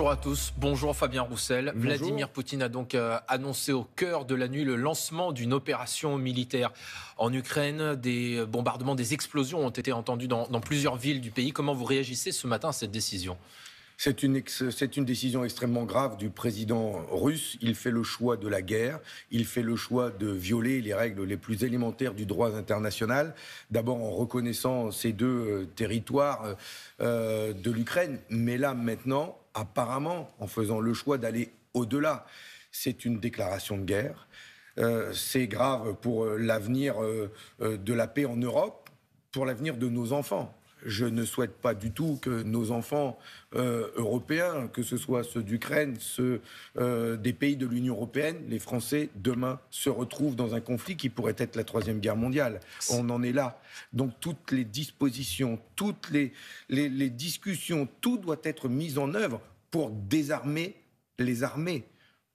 Bonjour à tous, bonjour Fabien Roussel. Bonjour. Vladimir Poutine a donc annoncé au cœur de la nuit le lancement d'une opération militaire en Ukraine. Des bombardements, des explosions ont été entendus dans plusieurs villes du pays. Comment vous réagissez ce matin à cette décision ? C'est une décision extrêmement grave du président russe. Il fait le choix de la guerre. Il fait le choix de violer les règles les plus élémentaires du droit international. D'abord en reconnaissant ces deux territoires de l'Ukraine. Mais là, maintenant, apparemment, en faisant le choix d'aller au-delà. C'est une déclaration de guerre. C'est grave pour l'avenir de la paix en Europe, pour l'avenir de nos enfants. Je ne souhaite pas du tout que nos enfants européens, que ce soit ceux d'Ukraine, ceux des pays de l'Union européenne, les Français, demain, se retrouvent dans un conflit qui pourrait être la Troisième Guerre mondiale. On en est là. Donc toutes les dispositions, toutes les discussions, tout doit être mis en œuvre pour désarmer les armées,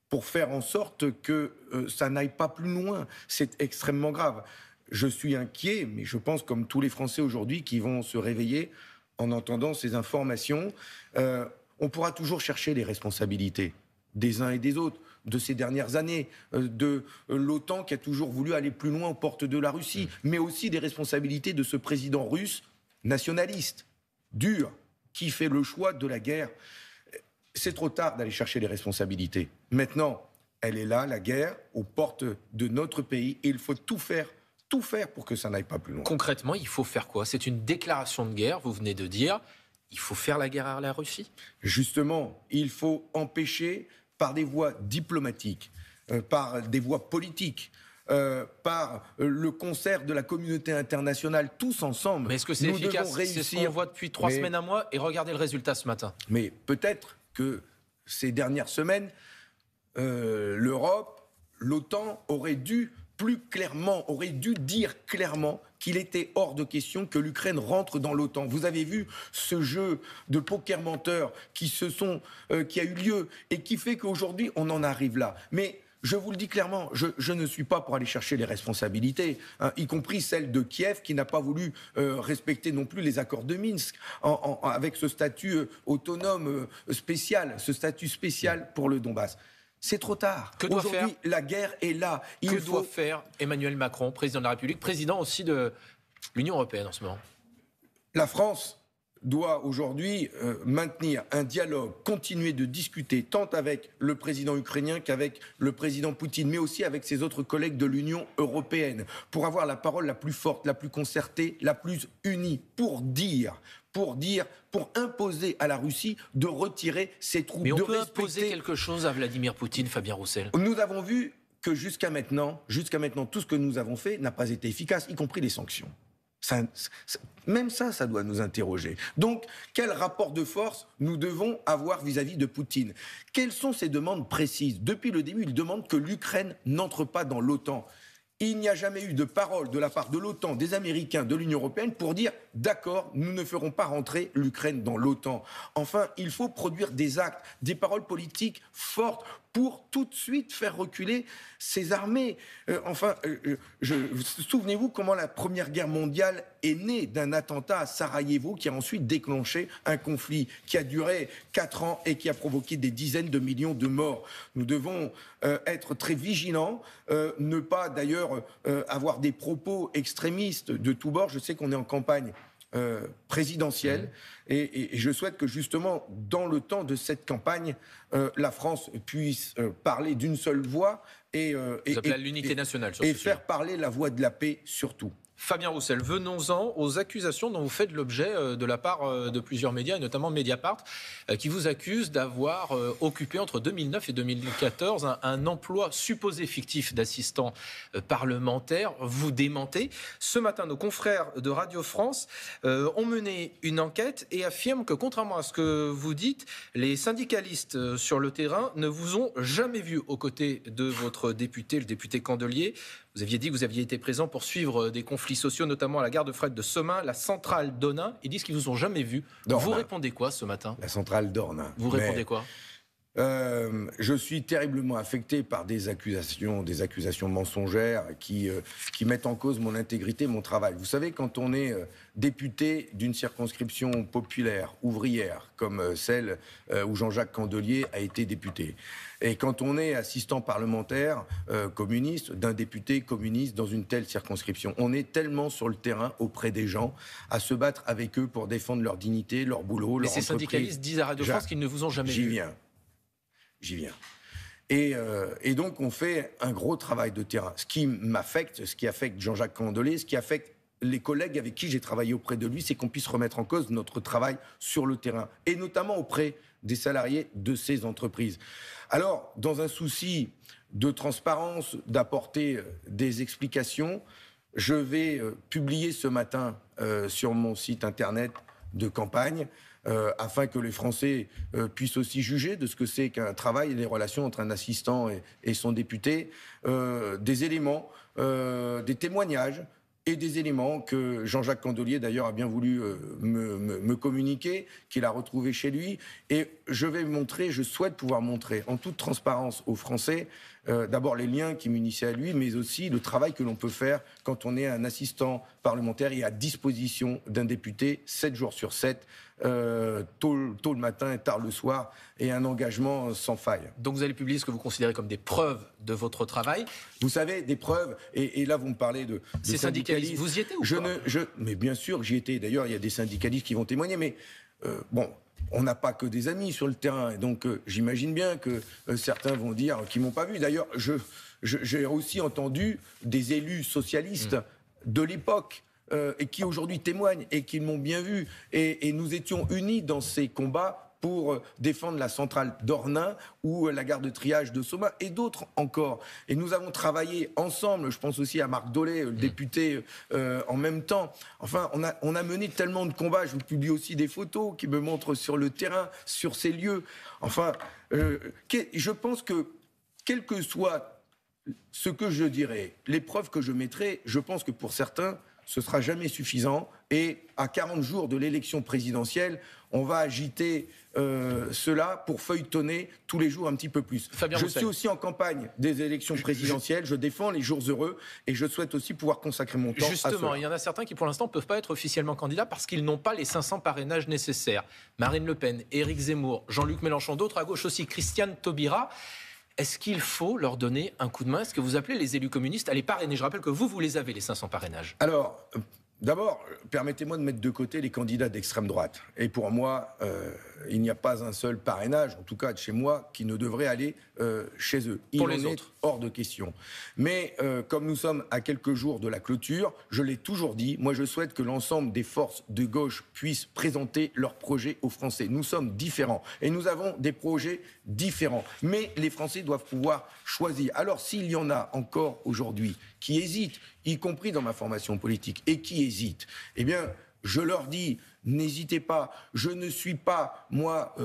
pour faire en sorte que ça n'aille pas plus loin. C'est extrêmement grave. Je suis inquiet, mais je pense comme tous les Français aujourd'hui qui vont se réveiller en entendant ces informations. On pourra toujours chercher les responsabilités des uns et des autres, de ces dernières années, de l'OTAN qui a toujours voulu aller plus loin aux portes de la Russie, mais aussi des responsabilités de ce président russe nationaliste, dur, qui fait le choix de la guerre. C'est trop tard d'aller chercher les responsabilités. Maintenant, elle est là, la guerre, aux portes de notre pays, et il faut tout faire pour que ça n'aille pas plus loin. Concrètement, il faut faire quoi ? C'est une déclaration de guerre, vous venez de dire. Il faut faire la guerre à la Russie ? Justement, il faut empêcher par des voies diplomatiques, par des voies politiques, par le concert de la communauté internationale, tous ensemble. Mais est-ce que c'est efficace ? C'est ce qu'on voit depuis 3 semaines, un mois, et regardez le résultat ce matin. Mais peut-être que ces dernières semaines, l'Europe, l'OTAN aurait dû dire clairement qu'il était hors de question que l'Ukraine rentre dans l'OTAN. Vous avez vu ce jeu de poker menteur qui a eu lieu et qui fait qu'aujourd'hui, on en arrive là. Mais je vous le dis clairement, je ne suis pas pour aller chercher les responsabilités, y compris celle de Kiev qui n'a pas voulu respecter non plus les accords de Minsk avec ce statut autonome spécial, ce statut spécial pour le Donbass. C'est trop tard. Aujourd'hui, la guerre est là. Que doit faire Emmanuel Macron, président de la République, président aussi de l'Union européenne en ce moment ? La France doit aujourd'hui maintenir un dialogue, continuer de discuter tant avec le président ukrainien qu'avec le président Poutine, mais aussi avec ses autres collègues de l'Union européenne, pour avoir la parole la plus forte, la plus concertée, la plus unie, pour imposer à la Russie de retirer ses troupes. Mais on peut imposer quelque chose à Vladimir Poutine, Fabien Roussel ? Nous avons vu que jusqu'à maintenant, tout ce que nous avons fait n'a pas été efficace, y compris les sanctions. Même ça doit nous interroger. Donc, quel rapport de force nous devons avoir vis-à-vis de Poutine ? Quelles sont ses demandes précises ? Depuis le début, il demande que l'Ukraine n'entre pas dans l'OTAN. Il n'y a jamais eu de parole de la part de l'OTAN, des Américains, de l'Union européenne pour dire « d'accord, nous ne ferons pas rentrer l'Ukraine dans l'OTAN ». Enfin, il faut produire des actes, des paroles politiques fortes pour tout de suite faire reculer ces armées. Souvenez-vous comment la Première Guerre mondiale est née d'un attentat à Sarajevo qui a ensuite déclenché un conflit qui a duré 4 ans et qui a provoqué des dizaines de millions de morts. Nous devons être très vigilants, ne pas d'ailleurs avoir des propos extrémistes de tous bords. Je sais qu'on est en campagne présidentielle et je souhaite que justement dans le temps de cette campagne la France puisse parler d'une seule voix et l'unité nationale sur ce sujet. Faire parler la voix de la paix surtout. Fabien Roussel, venons-en aux accusations dont vous faites l'objet de la part de plusieurs médias, et notamment Mediapart, qui vous accusent d'avoir occupé entre 2009 et 2014 un emploi supposé fictif d'assistant parlementaire. Vous démentez. Ce matin, nos confrères de Radio France ont mené une enquête et affirment que, contrairement à ce que vous dites, les syndicalistes sur le terrain ne vous ont jamais vu aux côtés de votre député, le député Candelier. Vous aviez dit que vous aviez été présent pour suivre des conflits sociaux, notamment à la gare de fret de Semin, la centrale d'Ornain. Ils disent qu'ils ne vous ont jamais vu. Vous répondez quoi ce matin ? La centrale d'Ornain. Vous répondez quoi ? Je suis terriblement affecté par des accusations mensongères qui mettent en cause mon intégrité, mon travail. Vous savez, quand on est député d'une circonscription populaire, ouvrière, comme celle où Jean-Jacques Candelier a été député, et quand on est assistant parlementaire communiste d'un député communiste dans une telle circonscription, on est tellement sur le terrain auprès des gens, à se battre avec eux pour défendre leur dignité, leur boulot, leur entreprise. Mais ces syndicalistes disent à Radio France qu'ils ne vous ont jamais vu. J'y viens. Et donc, on fait un gros travail de terrain. Ce qui m'affecte, ce qui affecte Jean-Jacques Candelier, ce qui affecte les collègues avec qui j'ai travaillé auprès de lui, c'est qu'on puisse remettre en cause notre travail sur le terrain, et notamment auprès des salariés de ces entreprises. Alors, dans un souci de transparence, d'apporter des explications, je vais publier ce matin sur mon site internet de campagne, afin que les Français puissent aussi juger de ce que c'est qu'un travail et les relations entre un assistant et son député, des éléments, des témoignages et des éléments que Jean-Jacques Candelier d'ailleurs a bien voulu me communiquer, qu'il a retrouvé chez lui. Et je souhaite pouvoir montrer en toute transparence aux Français d'abord les liens qui m'unissaient à lui, mais aussi le travail que l'on peut faire quand on est un assistant parlementaire et à disposition d'un député 7 jours sur 7, tôt le matin et tard le soir, et un engagement sans faille. Donc vous allez publier ce que vous considérez comme des preuves de votre travail. Vous savez, des preuves, et là vous me parlez de ces syndicalistes. Vous y étiez ou pas? Mais bien sûr que j'y étais. D'ailleurs, il y a des syndicalistes qui vont témoigner, mais bon... On n'a pas que des amis sur le terrain, et donc j'imagine bien que certains vont dire qu'ils m'ont pas vu. D'ailleurs, j'ai aussi entendu des élus socialistes de l'époque et qui aujourd'hui témoignent et qui m'ont bien vu. Et nous étions unis dans ces combats pour défendre la centrale d'Ornain ou la gare de triage de Soma et d'autres encore. Et nous avons travaillé ensemble, je pense aussi à Marc Dolay, le député, en même temps. Enfin, on a mené tellement de combats. Je vous publie aussi des photos qui me montrent sur le terrain, sur ces lieux. Enfin, je pense que, quel que soit ce que je dirai, les preuves que je mettrai, je pense que pour certains, ce sera jamais suffisant. Et à 40 jours de l'élection présidentielle, on va agiter cela pour feuilletonner tous les jours un petit peu plus. Je suis aussi en campagne des élections présidentielles, je défends les jours heureux et je souhaite aussi pouvoir consacrer mon temps à cela. Justement, il y en a certains qui pour l'instant ne peuvent pas être officiellement candidats parce qu'ils n'ont pas les 500 parrainages nécessaires. Marine Le Pen, Éric Zemmour, Jean-Luc Mélenchon, d'autres à gauche aussi, Christiane Taubira. Est-ce qu'il faut leur donner un coup de main? Est-ce que vous appelez les élus communistes à les parrainer? Je rappelle que vous les avez, les 500 parrainages. Alors, d'abord, permettez-moi de mettre de côté les candidats d'extrême droite. Et pour moi, il n'y a pas un seul parrainage, en tout cas de chez moi, qui ne devrait aller chez eux. Pour les autres, hors de question. Mais comme nous sommes à quelques jours de la clôture, je l'ai toujours dit, moi je souhaite que l'ensemble des forces de gauche puissent présenter leurs projets aux Français. Nous sommes différents et nous avons des projets différents. Mais les Français doivent pouvoir choisir. Alors s'il y en a encore aujourd'hui qui hésitent, y compris dans ma formation politique, et qui hésitent, eh bien, je leur dis, n'hésitez pas, je ne suis pas, moi,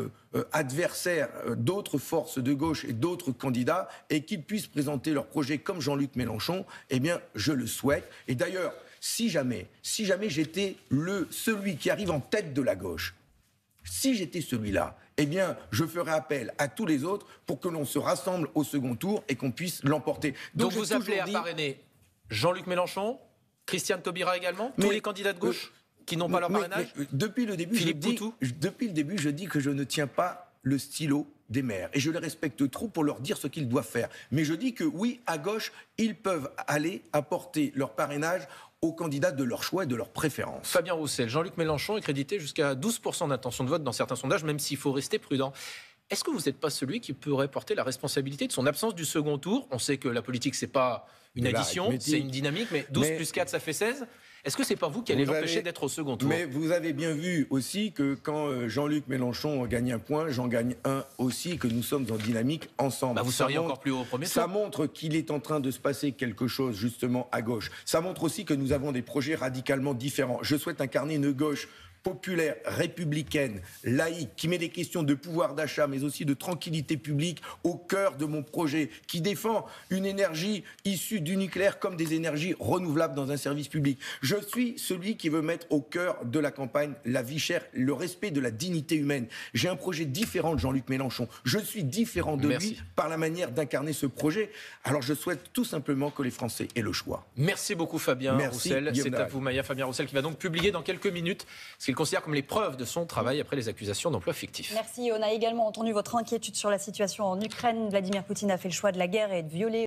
adversaire d'autres forces de gauche et d'autres candidats, et qu'ils puissent présenter leur projet comme Jean-Luc Mélenchon, eh bien, je le souhaite. Et d'ailleurs, si jamais j'étais celui qui arrive en tête de la gauche, si j'étais celui-là, eh bien, je ferai appel à tous les autres pour que l'on se rassemble au second tour et qu'on puisse l'emporter. Donc vous appelez à parrainer Jean-Luc Mélenchon, Christiane Taubira également, tous les candidats de gauche qui n'ont pas leur parrainage? Depuis le début, je dis que je ne tiens pas le stylo des maires. Et je les respecte trop pour leur dire ce qu'ils doivent faire. Mais je dis que oui, à gauche, ils peuvent aller apporter leur parrainage aux candidats de leur choix et de leur préférence. Fabien Roussel, Jean-Luc Mélenchon est crédité jusqu'à 12% d'intention de vote dans certains sondages, même s'il faut rester prudent. Est-ce que vous n'êtes pas celui qui pourrait porter la responsabilité de son absence du second tour? On sait que la politique, c'est pas une addition, c'est une dynamique, mais 12 plus 4, ça fait 16. Est-ce que c'est pas vous qui allez l'empêcher d'être au second tour? Mais vous avez bien vu aussi que quand Jean-Luc Mélenchon gagne un point, j'en gagne un aussi, que nous sommes en dynamique ensemble. Vous seriez encore plus haut au premier tour. Ça montre qu'il est en train de se passer quelque chose justement à gauche. Ça montre aussi que nous avons des projets radicalement différents. Je souhaite incarner une gauche populaire, républicaine, laïque, qui met des questions de pouvoir d'achat, mais aussi de tranquillité publique au cœur de mon projet, qui défend une énergie issue du nucléaire comme des énergies renouvelables dans un service public. Je suis celui qui veut mettre au cœur de la campagne la vie chère, le respect de la dignité humaine. J'ai un projet différent de Jean-Luc Mélenchon. Je suis différent de lui par la manière d'incarner ce projet. Alors je souhaite tout simplement que les Français aient le choix. Merci beaucoup Fabien Roussel. C'est à vous Maya. Fabien Roussel qui va donc publier dans quelques minutes ce qu'il considère comme les preuves de son travail après les accusations d'emploi fictif. Merci. On a également entendu votre inquiétude sur la situation en Ukraine. Vladimir Poutine a fait le choix de la guerre et de violer